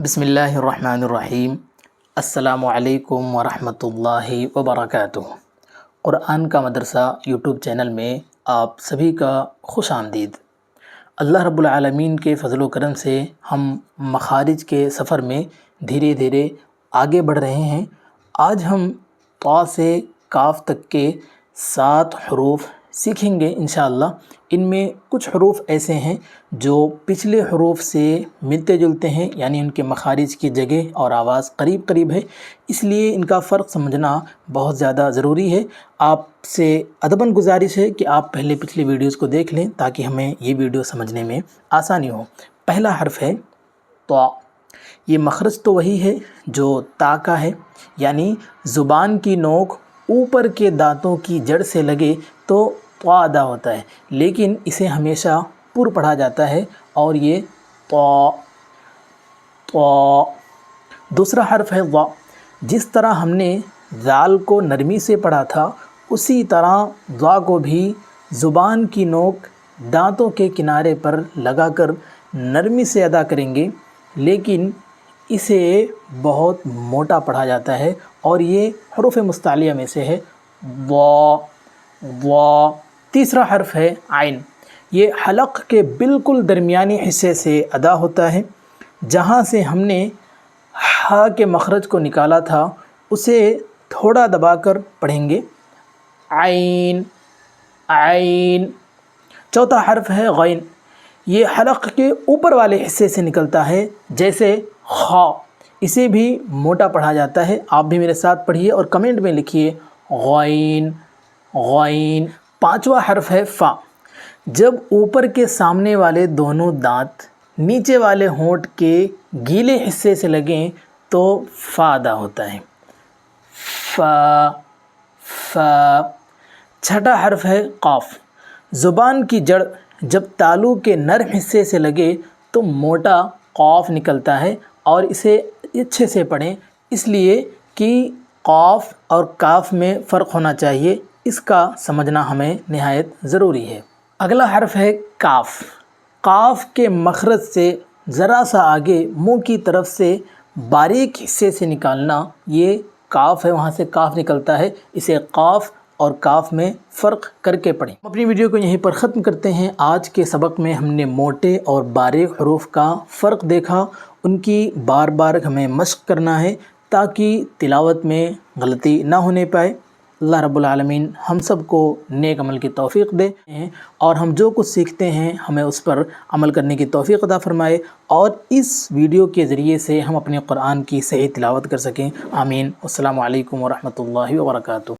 بسم اللہ الرحمن الرحیم۔ السلام علیکم ورحمۃ اللہ وبرکاتہ۔ قرآن کا مدرسہ یوٹیوب چینل میں آپ سبھی کا خوش آمدید۔ اللہ رب العالمین کے فضل و کرم سے ہم مخارج کے سفر میں دھیرے دھیرے آگے بڑھ رہے ہیں۔ آج ہم طا سے کاف تک کے 7 حروف سیکھیں گے انشاءاللہ۔ ان میں کچھ حروف ایسے ہیں جو پچھلے حروف سے ملتے جلتے ہیں، یعنی ان کے مخارج کی جگہ اور آواز قریب قریب ہے، اس لیے ان کا فرق سمجھنا بہت زیادہ ضروری ہے۔ آپ سے ادباً گزارش ہے کہ آپ پہلے پچھلی ویڈیوز کو دیکھ لیں تاکہ ہمیں یہ ویڈیو سمجھنے میں آسانی ہو۔ پہلا حرف ہے طا۔ یہ مخرج تو وہی ہے جو تا کا ہے، یعنی زبان کی نوک اوپر کے دانتوں کی جڑ سے لگے تو طا ادا ہوتا ہے، لیکن اسے ہمیشہ پر پڑھا جاتا ہے اور یہ طا۔ دوسرا حرف ہے ظا۔ جس طرح ہم نے ذال کو نرمی سے پڑھا تھا، اسی طرح ظا کو بھی زبان کی نوک دانتوں کے کنارے پر لگا کر نرمی سے ادا کریں گے، لیکن اسے بہت موٹا پڑھا جاتا ہے اور یہ حروف مستعلیہ میں سے ہے۔ وا۔ تیسرا حرف ہے عین۔ یہ حلق کے بالکل درمیانی حصے سے ادا ہوتا ہے۔ جہاں سے ہم نے ہا کے مخرج کو نکالا تھا اسے تھوڑا دبا کر پڑھیں گے، عین عین۔ چوتھا حرف ہے غین۔ یہ حلق کے اوپر والے حصے سے نکلتا ہے جیسے خا، اسے بھی موٹا پڑھا جاتا ہے۔ آپ بھی میرے ساتھ پڑھیے اور کمنٹ میں لکھیے غین غین۔ پانچواں حرف ہے فا۔ جب اوپر کے سامنے والے دونوں دانت نیچے والے ہونٹ کے گیلے حصے سے لگیں تو فا ادا ہوتا ہے، فا۔ چھٹا حرف ہے قاف۔ زبان کی جڑ جب تالو کے نرم حصے سے لگے تو موٹا قاف نکلتا ہے، اور اسے اچھے سے پڑھیں اس لیے کہ قاف اور کاف میں فرق ہونا چاہیے، اس کا سمجھنا ہمیں نہایت ضروری ہے۔ اگلا حرف ہے کاف۔ قاف کے مخرج سے ذرا سا آگے منہ کی طرف سے باریک حصے سے نکالنا، یہ کاف ہے، وہاں سے کاف نکلتا ہے۔ اسے قاف اور کاف میں فرق کر کے پڑھیں۔ ہم اپنی ویڈیو کو یہیں پر ختم کرتے ہیں۔ آج کے سبق میں ہم نے موٹے اور باریک حروف کا فرق دیکھا، ان کی بار بار ہمیں مشق کرنا ہے تاکہ تلاوت میں غلطی نہ ہونے پائے۔ اللہ رب العالمین ہم سب کو نیک عمل کی توفیق دے، اور ہم جو کچھ سیکھتے ہیں ہمیں اس پر عمل کرنے کی توفیق عطا فرمائے، اور اس ویڈیو کے ذریعے سے ہم اپنے قرآن کی صحیح تلاوت کر سکیں۔ آمین۔ السلام علیکم ورحمۃ اللہ وبرکاتہ۔